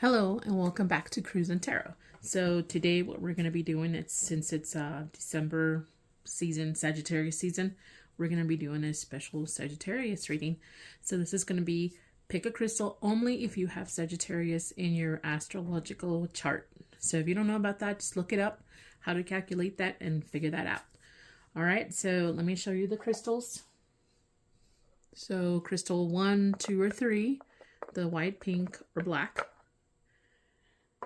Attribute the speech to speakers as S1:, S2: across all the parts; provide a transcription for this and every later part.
S1: Hello and welcome back to Cruise and Tarot. So today what we're going to be doing, since it's December season, Sagittarius season, we're going to be doing a special Sagittarius reading. So this is going to be pick a crystal only if you have Sagittarius in your astrological chart. So if you don't know about that, just look it up, how to calculate that and figure that out. All right, so let me show you the crystals. So crystal 1, 2, or 3, the white, pink, or black.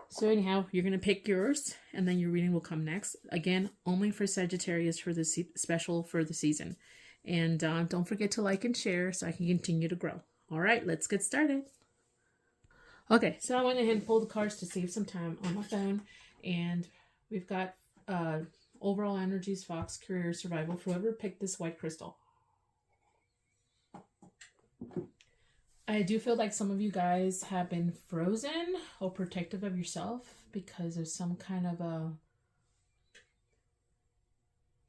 S1: So anyhow, you're going to pick yours, and then your reading will come next. Again, only for Sagittarius for the special for the season. And don't forget to like and share so I can continue to grow. All right, let's get started. Okay, so I went ahead and pulled the cards to save some time on my phone. And we've got overall energies, Fox, career, survival, for whoever picked this white crystal. I do feel like some of you guys have been frozen or protective of yourself because of some kind of a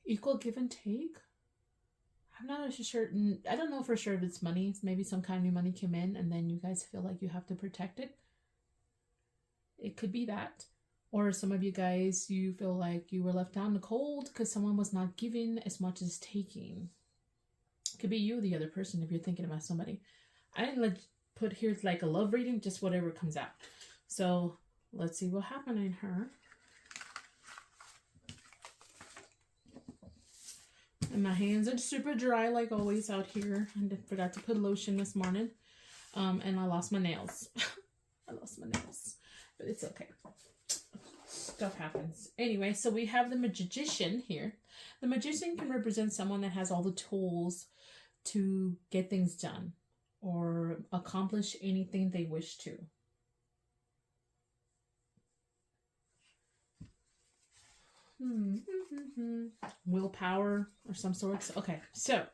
S1: equal give and take. I'm not sure. I don't know for sure if it's money. Maybe some kind of new money came in and then you guys feel like you have to protect it. It could be that. Or some of you guys, you feel like you were left out in the cold because someone was not giving as much as taking. It could be you, the other person, if you're thinking about somebody. I didn't put here like a love reading, just whatever comes out. So let's see what happened in her. And my hands are super dry like always out here. I forgot to put lotion this morning. And I lost my nails. I lost my nails. But it's okay. Stuff happens. Anyway, so we have the Magician here. The Magician can represent someone that has all the tools to get things done or accomplish anything they wish to. Willpower or some sorts. Okay, so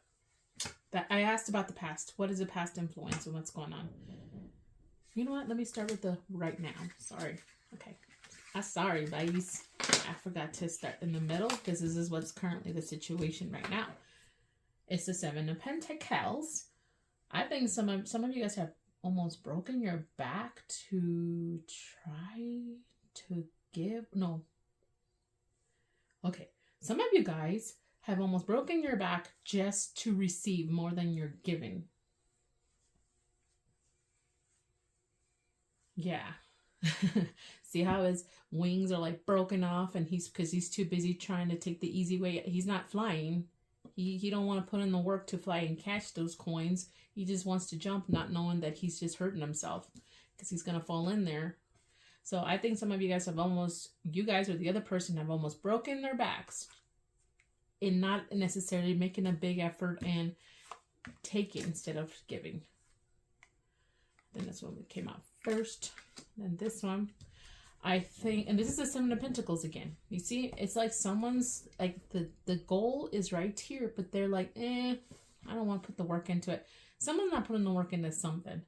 S1: that I asked about the past. What is the past influence and what's going on? You know what? Let me start with the right now. Sorry. Okay. Sorry, ladies. I forgot to start in the middle because this is what's currently the situation right now. It's the 7 of Pentacles. I think some of you guys have almost broken your back to try to give. No. Okay. Some of you guys have almost broken your back just to receive more than you're giving. Yeah. See how his wings are like broken off and because he's too busy trying to take the easy way. He's not flying. He don't want to put in the work to fly and catch those coins. He just wants to jump, not knowing that he's just hurting himself because he's going to fall in there. So I think some of you guys have you guys or the other person have almost broken their backs in not necessarily making a big effort and taking instead of giving. Then this one came out first. Then this one. I think, and this is the 7 of Pentacles again. You see, it's like someone's, like the goal is right here, but they're like, I don't want to put the work into it. Someone's not putting the work into something.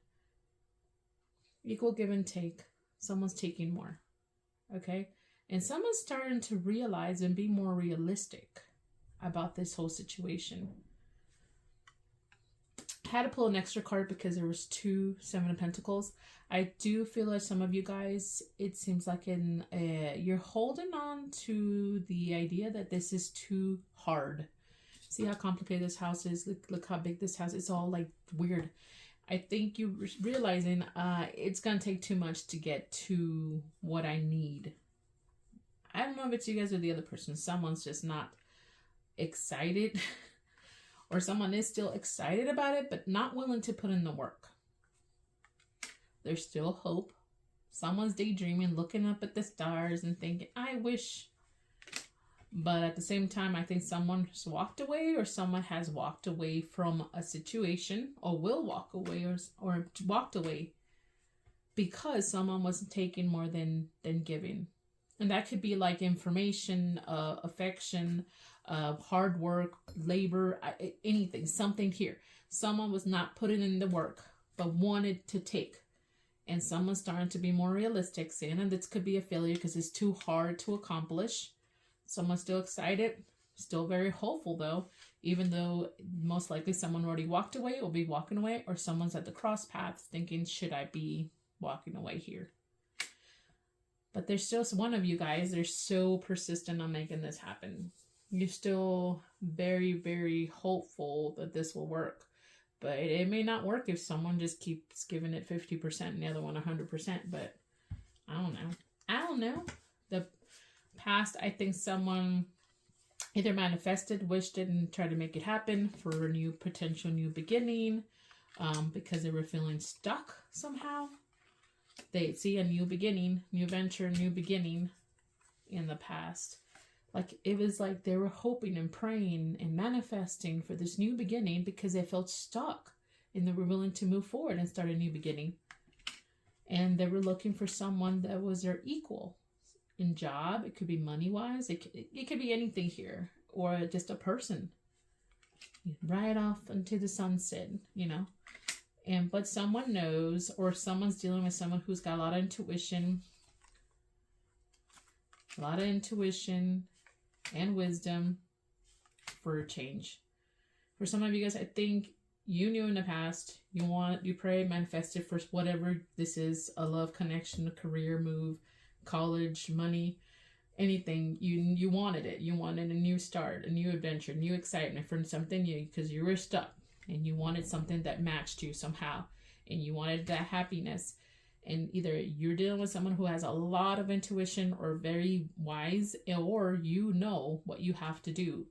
S1: Equal give and take. Someone's taking more. Okay? And someone's starting to realize and be more realistic about this whole situation. I had to pull an extra card because there was 2 7 of Pentacles. I do feel like some of you guys, it seems like you're holding on to the idea that this is too hard. See how complicated this house is? Look how big this house is. It's all like weird. I think you're realizing it's going to take too much to get to what I need. I don't know if it's you guys or the other person. Someone's just not excited. Or someone is still excited about it, but not willing to put in the work. There's still hope. Someone's daydreaming, looking up at the stars and thinking, I wish. But at the same time, I think someone's walked away or someone has walked away from a situation or will walk away or walked away because someone wasn't taking more than giving. And that could be like information, affection, hard work, labor, anything, something here. Someone was not putting in the work, but wanted to take. And someone's starting to be more realistic, saying that this could be a failure because it's too hard to accomplish. Someone's still excited, still very hopeful though, even though most likely someone already walked away or be walking away, or someone's at the cross paths thinking, should I be walking away here? But there's still one of you guys, they're so persistent on making this happen. You're still very, very hopeful that this will work. But it may not work if someone just keeps giving it 50% and the other one 100%. But I don't know. The past, I think someone either manifested, wished it, and tried to make it happen for a new potential new beginning, because they were feeling stuck somehow. They see a new beginning, new venture, new beginning in the past. Like, it was like they were hoping and praying and manifesting for this new beginning because they felt stuck and they were willing to move forward and start a new beginning. And they were looking for someone that was their equal in job. It could be money-wise. It could be anything here, or just a person. Right off into the sunset, you know. But someone knows, or someone's dealing with someone who's got a lot of intuition. And wisdom for a change. For some of you guys, I think you knew in the past, you pray, manifested for whatever this is, a love connection, a career move, college, money, anything. You wanted it. You wanted a new start, a new adventure, new excitement for something new because you were stuck and you wanted something that matched you somehow and you wanted that happiness. And either you're dealing with someone who has a lot of intuition or very wise, or you know what you have to do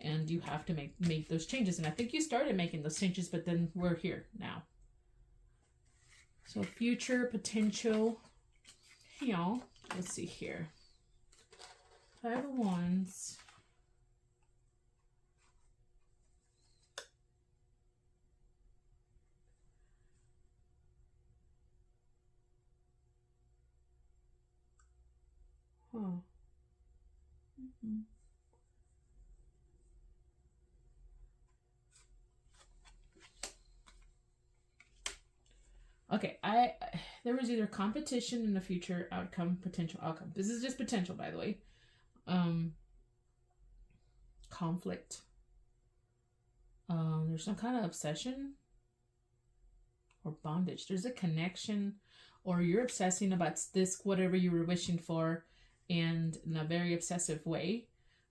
S1: and you have to make those changes. And I think you started making those changes, but then we're here now. So future potential, you know, let's see here. 5 of Wands. Okay, there was either competition in the future outcome, potential outcome. This is just potential, by the way. Conflict. There's some kind of obsession or bondage. There's a connection, or you're obsessing about this, whatever you were wishing for, and in a very obsessive way.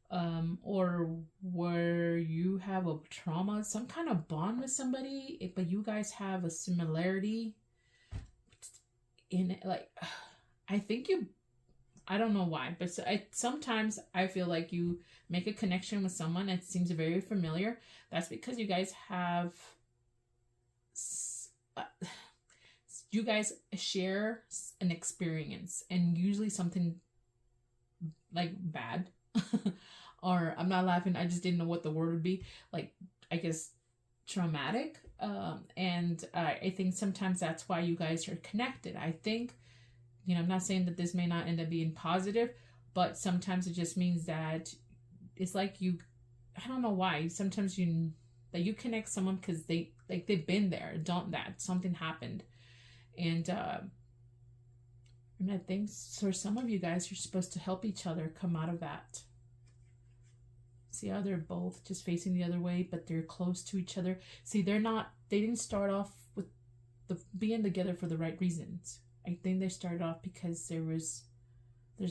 S1: Or where you have a trauma, some kind of bond with somebody, but you guys have a similarity in it. Like, I think I don't know why, but sometimes I feel like you make a connection with someone that seems very familiar. That's because you guys have, you guys share an experience, and usually something like bad. Or I'm not laughing, I just didn't know what the word would be. Like, I guess traumatic. And I think sometimes that's why you guys are connected. I think, you know, I'm not saying that this may not end up being positive, but sometimes it just means that it's like I don't know why. Sometimes you connect someone because they've been there, something happened. And I think for some of you guys, you're supposed to help each other come out of that. See how they're both just facing the other way, but they're close to each other. See, they didn't start off with being together for the right reasons. I think they started off because there's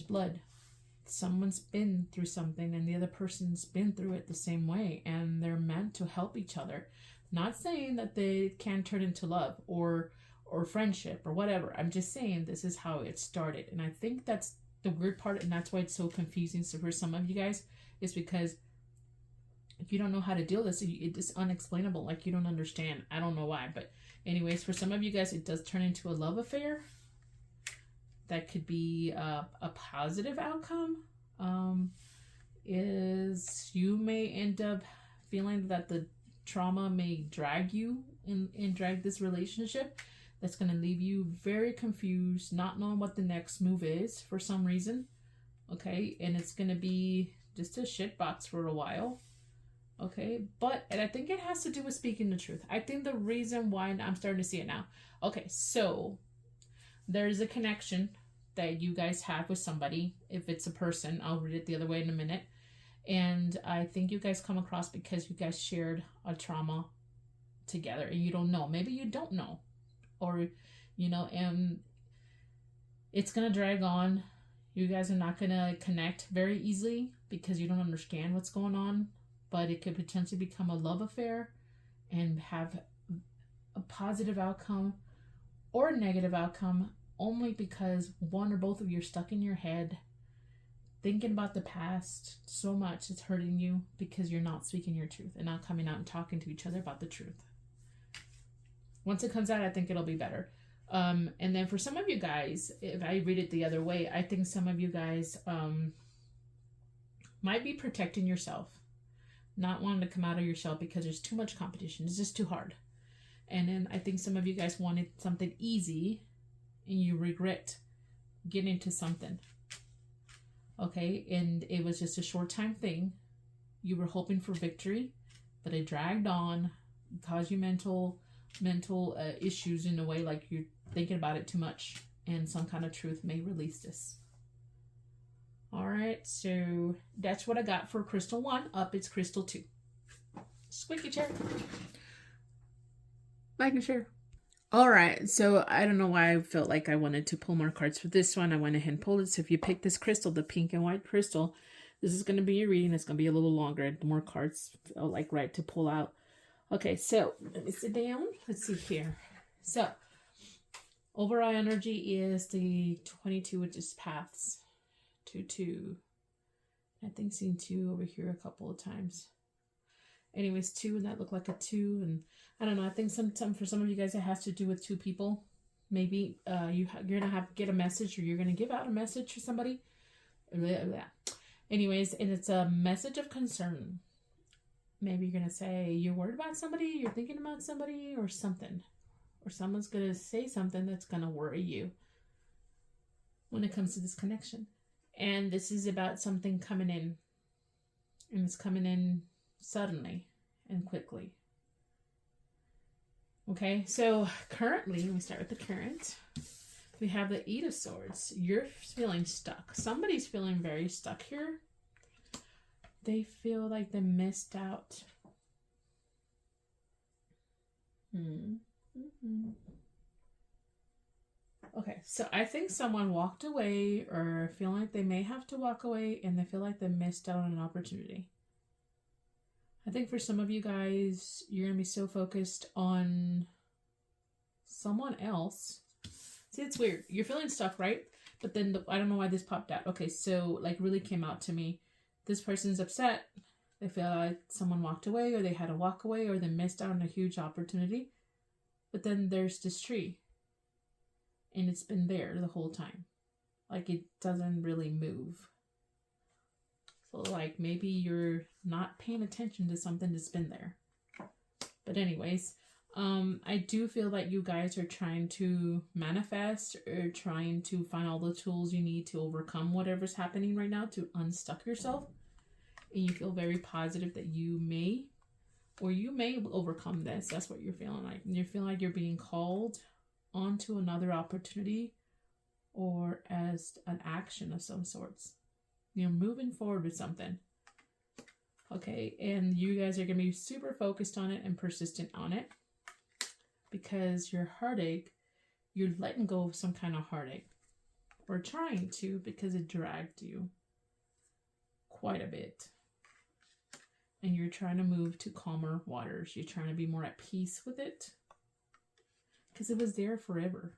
S1: blood. Someone's been through something and the other person's been through it the same way, and they're meant to help each other. Not saying that they can turn into love or friendship or whatever. I'm just saying this is how it started. And I think that's the weird part, and that's why it's so confusing. So for some of you guys, it's because if you don't know how to deal with this, it's unexplainable. Like, you don't understand. I don't know why. But anyways, for some of you guys, it does turn into a love affair. That could be a positive outcome. Is you may end up feeling that the trauma may drag you and drag this relationship. That's going to leave you very confused, not knowing what the next move is for some reason. Okay, and it's going to be just a shitbox for a while. Okay, and I think it has to do with speaking the truth. I think the reason why I'm starting to see it now. Okay, so there's a connection that you guys have with somebody. If it's a person, I'll read it the other way in a minute. And I think you guys come across because you guys shared a trauma together and you don't know. Maybe you don't know. Or, you know, and it's going to drag on. You guys are not going to connect very easily because you don't understand what's going on, but it could potentially become a love affair and have a positive outcome or a negative outcome only because one or both of you are stuck in your head thinking about the past so much it's hurting you because you're not speaking your truth and not coming out and talking to each other about the truth. Once it comes out, I think it'll be better. And then for some of you guys, if I read it the other way, I think some of you guys might be protecting yourself, not wanting to come out of your shell because there's too much competition. It's just too hard. And then I think some of you guys wanted something easy and you regret getting into something. Okay, and it was just a short time thing. You were hoping for victory, but it dragged on, caused you mental issues in a way, like you're thinking about it too much, and some kind of truth may release this. All right, so that's what I got for Crystal 1. Up, it's Crystal 2. Squeaky chair. Like and share. All right, so I don't know why I felt like I wanted to pull more cards for this one. I went ahead and pulled it. So if you pick this crystal, the pink and white crystal, this is going to be your reading. It's going to be a little longer. The more cards felt like right to pull out. Okay, so let me sit down. Let's see here. So overall energy is the 22, which is paths. 2. I think seen 2 over here a couple of times. Anyways, 2, and that looked like a 2, and I don't know. I think for some of you guys, it has to do with 2 people. Maybe you're gonna have to get a message, or you're gonna give out a message to somebody. Blah, blah. Anyways, and it's a message of concern. Maybe you're gonna say you're worried about somebody, you're thinking about somebody, or something, or someone's gonna say something that's gonna worry you when it comes to this connection. And this is about something coming in, and it's coming in suddenly and quickly. Okay, so currently, let me start with the current. We have the 8 of Swords. You're feeling stuck. Somebody's feeling very stuck here. They feel like they missed out. Okay, so I think someone walked away or feel like they may have to walk away, and they feel like they missed out on an opportunity. I think for some of you guys, you're going to be so focused on someone else. See, it's weird. You're feeling stuck, right? But then I don't know why this popped out. Okay, so like really came out to me. This person's upset. They feel like someone walked away, or they had to walk away, or they missed out on a huge opportunity. But then there's this tree. And it's been there the whole time. Like it doesn't really move. So like maybe you're not paying attention to something that's been there. But anyways, I do feel that you guys are trying to manifest or trying to find all the tools you need to overcome whatever's happening right now, to unstuck yourself. And you feel very positive that you may overcome this. That's what you're feeling like. And you're feeling like you're being called onto another opportunity or as an action of some sorts. You're moving forward with something. Okay, and you guys are going to be super focused on it and persistent on it, because your heartache, you're letting go of some kind of heartache, or trying to, because it dragged you quite a bit. And you're trying to move to calmer waters. You're trying to be more at peace with it, because it was there forever,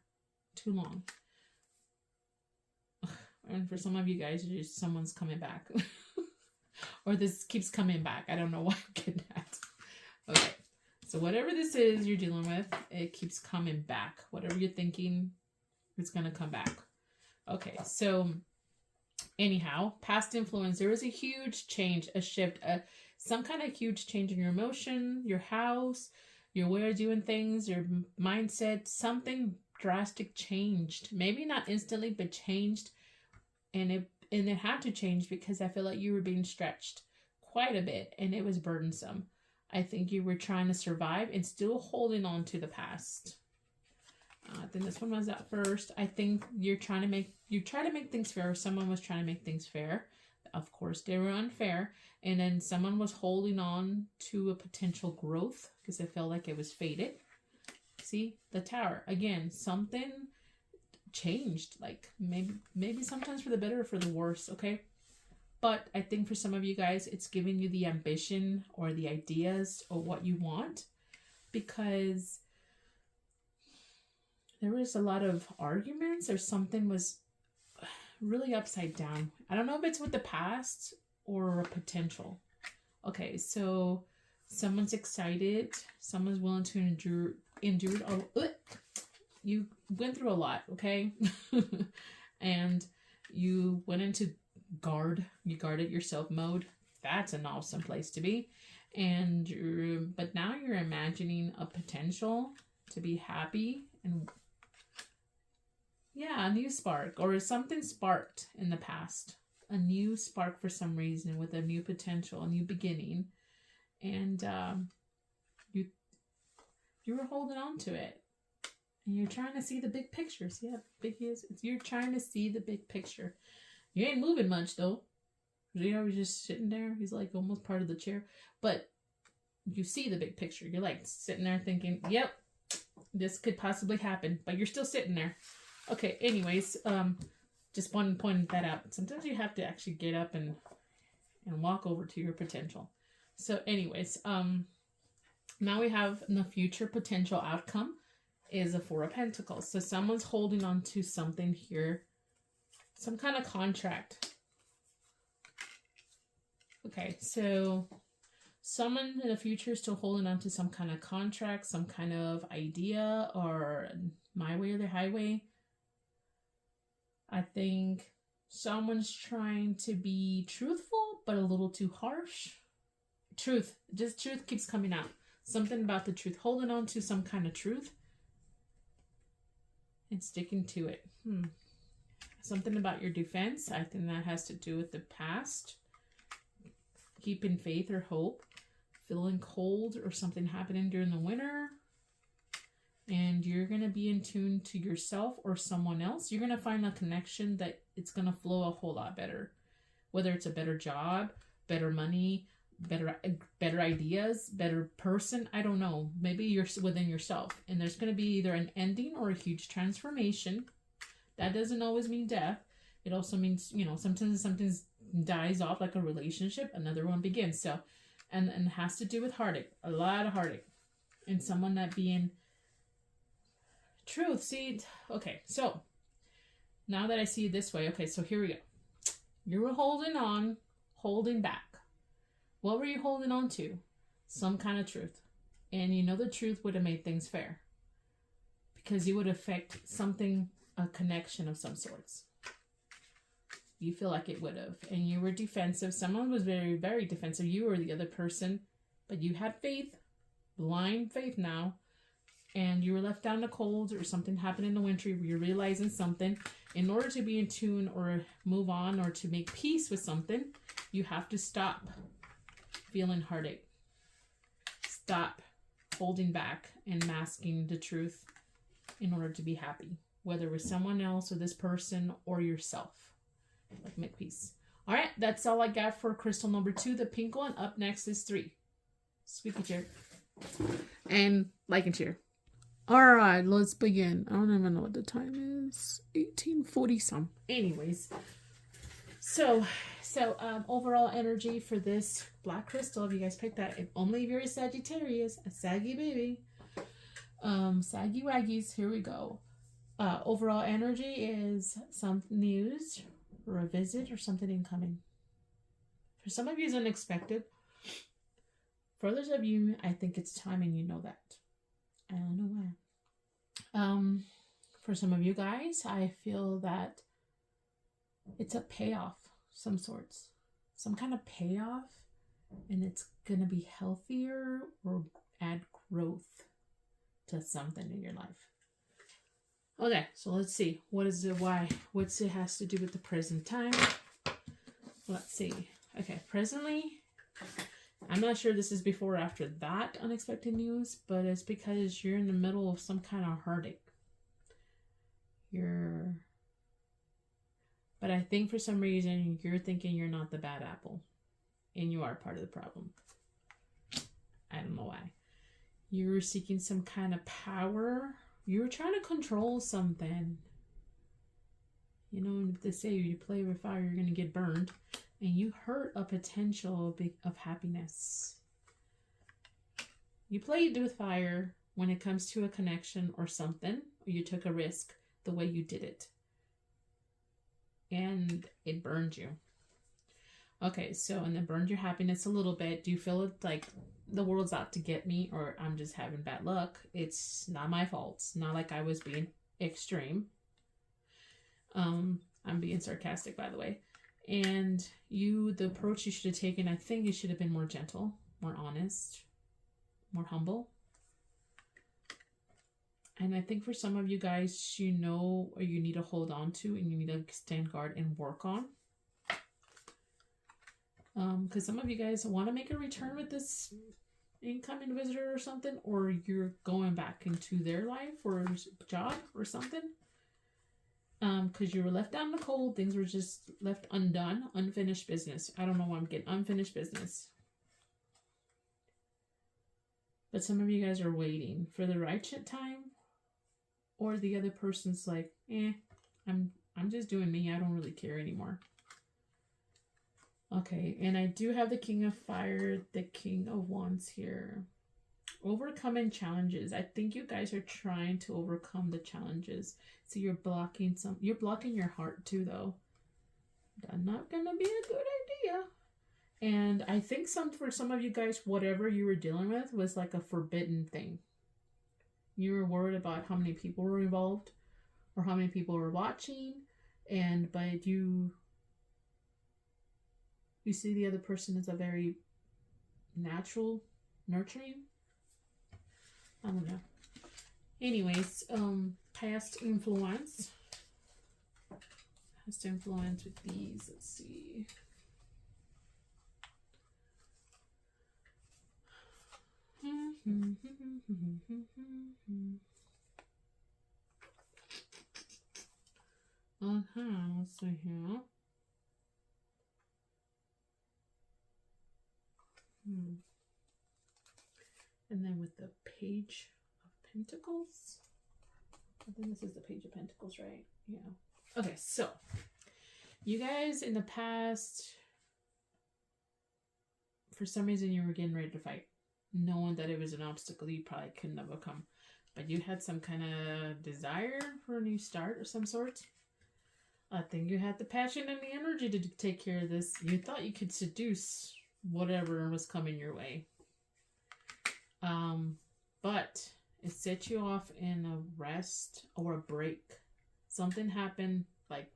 S1: too long. And for some of you guys, just someone's coming back. Or this keeps coming back. I don't know why I'm getting that. Okay. So whatever this is you're dealing with, it keeps coming back. Whatever you're thinking, it's going to come back. Okay. So anyhow, past influence. There was a huge change, a shift, some kind of huge change in your emotion, your house, your way of doing things, your mindset. Something drastic changed. Maybe not instantly, but changed. And it had to change because I feel like you were being stretched quite a bit, and it was burdensome. I think you were trying to survive and still holding on to the past. I think this one was at first. I think you try to make things fair. Someone was trying to make things fair. Of course, they were unfair. And then someone was holding on to a potential growth because they felt like it was faded. See, the Tower. Again, something changed. Like maybe sometimes for the better or for the worse, okay? But I think for some of you guys, it's giving you the ambition or the ideas of what you want, because there was a lot of arguments or something was really upside down. I don't know if it's with the past or a potential. Okay, so someone's excited. Someone's willing to endure. You went through a lot, okay? And you went into you guarded yourself mode. That's an awesome place to be. But now you're imagining a potential to be happy, and yeah, a new spark, or something sparked in the past. A new spark for some reason with a new potential, a new beginning. And you were holding on to it. And you're trying to see the big picture. See how big he is? You're trying to see the big picture. You ain't moving much though. You know, he's just sitting there. He's like almost part of the chair. But you see the big picture. You're like sitting there thinking, yep, this could possibly happen. But you're still sitting there. Okay, anyways, just pointing that out. Sometimes you have to actually get up and walk over to your potential. So anyways, now we have the future potential outcome is a Four of Pentacles. So someone's holding on to something here. Some kind of contract. Okay, so someone in the future is still holding on to some kind of contract, some kind of idea, or my way or the highway. I think someone's trying to be truthful, but a little too harsh. Truth keeps coming out. Something about the truth. Holding on to some kind of truth and sticking to it. Something about your defense. I think that has to do with the past. Keeping faith or hope. Feeling cold or something happening during the winter. And you're going to be in tune to yourself or someone else. You're going to find a connection that it's going to flow a whole lot better. Whether it's a better job, better money, better ideas, better person. I don't know. Maybe you're within yourself. And there's going to be either an ending or a huge transformation. That doesn't always mean death. It also means, you know, sometimes something dies off, like a relationship. Another one begins. So, and it has to do with heartache. A lot of heartache. And someone that being... Truth. See, okay, so now that I see it this way, okay, so here we go. You were holding back. What were you holding on to? Some kind of truth. And you know the truth would have made things fair. Because you would affect something, a connection of some sorts. You feel like it would have. And you were defensive. Someone was very, very defensive. You were the other person. But you had faith. Blind faith now. And you were left down in the cold, or something happened in the winter, you're realizing something. In order to be in tune or move on or to make peace with something, you have to stop feeling heartache. Stop holding back and masking the truth in order to be happy, whether with someone else or this person or yourself. Like, make peace. All right, that's all I got for crystal number 2, the pink one. Up next is 3. Squeaky chair. And like and share. All right, let's begin. I don't even know what the time is. 1840 some. Anyways, so overall energy for this black crystal, if you guys picked that, if only if you're a Sagittarius, a saggy baby, saggy waggies, here we go. Overall energy is some news, or a visit, or something incoming. For some of you, it's unexpected. For others of you, I think it's time, and you know that. I don't know why. For some of you guys, I feel that it's a payoff, some sorts. Some kind of payoff, and it's going to be healthier or add growth to something in your life. Okay, so let's see. What is the why? What's it has to do with the present time? Let's see. Okay, presently... I'm not sure this is before or after that unexpected news, but it's because you're in the middle of some kind of heartache. But I think for some reason you're thinking you're not the bad apple, and you are part of the problem. I don't know why. You were seeking some kind of power. You were trying to control something. You know, if they say you play with fire, you're going to get burned. And you hurt a potential of happiness. You played with fire when it comes to a connection or something, or you took a risk the way you did it. And it burned you. Okay, so, and then burned your happiness a little bit. Do you feel it like the world's out to get me, or I'm just having bad luck? It's not my fault. It's not like I was being extreme. I'm being sarcastic, by the way. And the approach you should have taken, I think you should have been more gentle, more honest, more humble. And I think for some of you guys, you know, or you need to hold on to, and you need to stand guard and work on. Because some of you guys want to make a return with this incoming visitor or something, or you're going back into their life or job or something. Because you were left out in the cold, things were just left undone, unfinished business. I don't know why I'm getting unfinished business. But some of you guys are waiting for the right time, or the other person's like, I'm just doing me. I don't really care anymore. Okay, and I do have the King of Fire, the King of Wands here. Overcoming challenges. I think you guys are trying to overcome the challenges. So you're blocking your heart too, though. That's not gonna be a good idea. And I think for some of you guys, whatever you were dealing with was like a forbidden thing. You were worried about how many people were involved or how many people were watching, but you see the other person as a very natural, nurturing. I don't know. Anyways, past influence. Past influence with these. Let's see. Let's see here. And then with the Page of Pentacles. I think this is the Page of Pentacles, right? Yeah. Okay, so you guys in the past, for some reason you were getting ready to fight, knowing that it was an obstacle you probably couldn't overcome. But you had some kind of desire for a new start of some sort. I think you had the passion and the energy to take care of this. You thought you could seduce whatever was coming your way. But it set you off in a rest or a break. Something happened, like,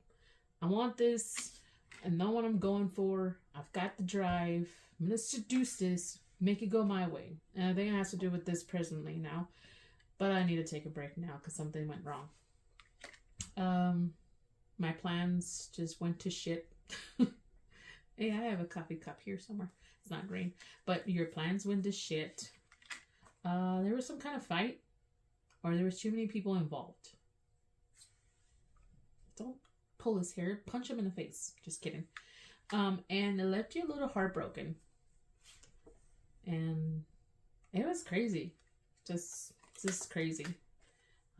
S1: I want this, I know what I'm going for, I've got the drive, I'm gonna seduce this, make it go my way. And I think it has to do with this presently now, but I need to take a break now because something went wrong. My plans just went to shit. Hey, I have a coffee cup here somewhere. It's not green, but your plans went to shit. There was some kind of fight, or there was too many people involved. Don't pull his hair, punch him in the face. Just kidding. And it left you a little heartbroken. And it was crazy. Just crazy.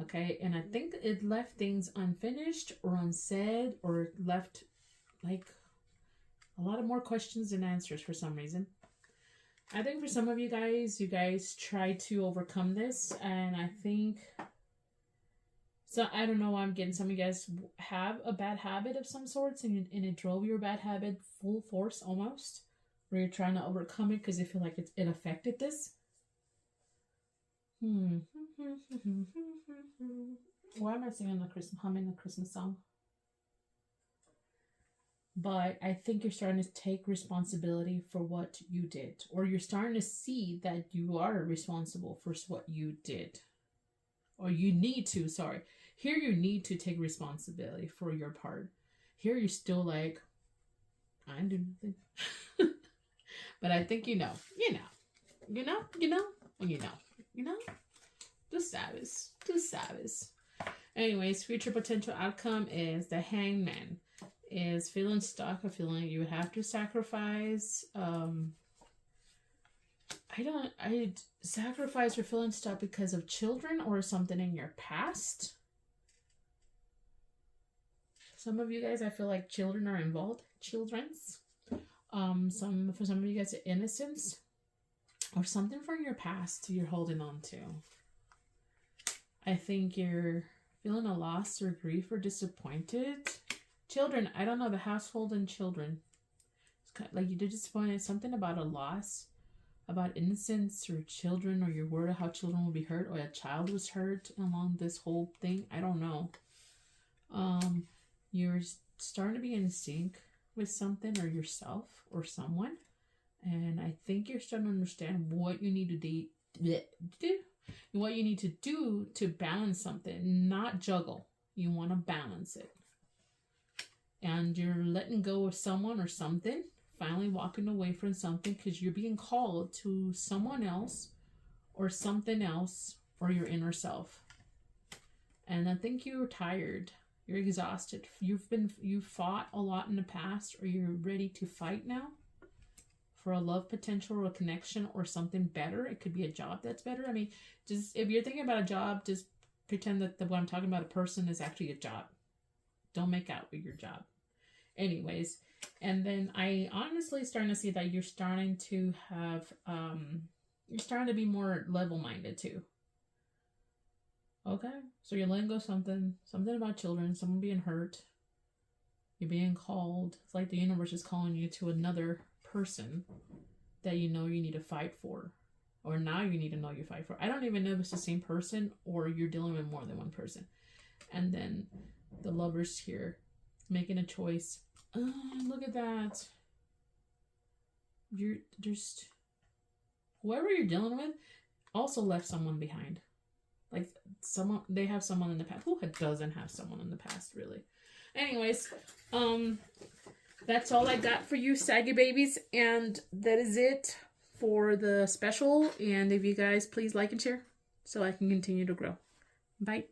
S1: Okay, and I think it left things unfinished or unsaid, or left like a lot of more questions than answers for some reason. I think for some of you guys tried to overcome this, and I think, so I don't know why I'm getting some of you guys have a bad habit of some sorts, and it drove your bad habit full force almost, where you're trying to overcome it because you feel like it affected this. Why am I singing humming the Christmas song? But I think you're starting to take responsibility for what you did. Or you're starting to see that you are responsible for what you did. Or you need to, sorry. Here you need to take responsibility for your part. Here you're still like, I didn't do nothing. But I think you know. Just sabes. Anyways, future potential outcome is the Hangman. Is feeling stuck, a feeling you have to sacrifice. I sacrifice or feeling stuck because of children or something in your past. Some of you guys, I feel like children are involved. Children's. For some of you guys, innocence. Or something from your past you're holding on to. I think you're feeling a loss or grief or disappointed. Children, I don't know, the household and children. It's kind of like you're disappointed. Something about a loss, about innocence or children, or you're worried how children will be hurt, or a child was hurt along this whole thing. I don't know. You're starting to be in sync with something or yourself or someone. And I think you're starting to understand what you need to do. What you need to do to balance something, not juggle. You want to balance it. And you're letting go of someone or something, finally walking away from something because you're being called to someone else or something else or your inner self. And I think you're tired. You're exhausted. You fought a lot in the past, or you're ready to fight now for a love potential or a connection or something better. It could be a job that's better. I mean, just if you're thinking about a job, just pretend that what I'm talking about, a person, is actually a job. Don't make out with your job. Anyways, and then I honestly starting to see that you're starting to have, you're starting to be more level-minded too. Okay? So you're letting go something about children, someone being hurt. You're being called. It's like the universe is calling you to another person that you know you need to fight for, or now you need to know you fight for. I don't even know if it's the same person or you're dealing with more than one person. And then the Lovers here making a choice. Look at that. You're just, whoever you're dealing with also left someone behind. Like someone, they have someone in the past. Who doesn't have someone in the past, really? Anyways, that's all I got for you, saggy babies. And that is it for the special. And if you guys please like and share so I can continue to grow. Bye.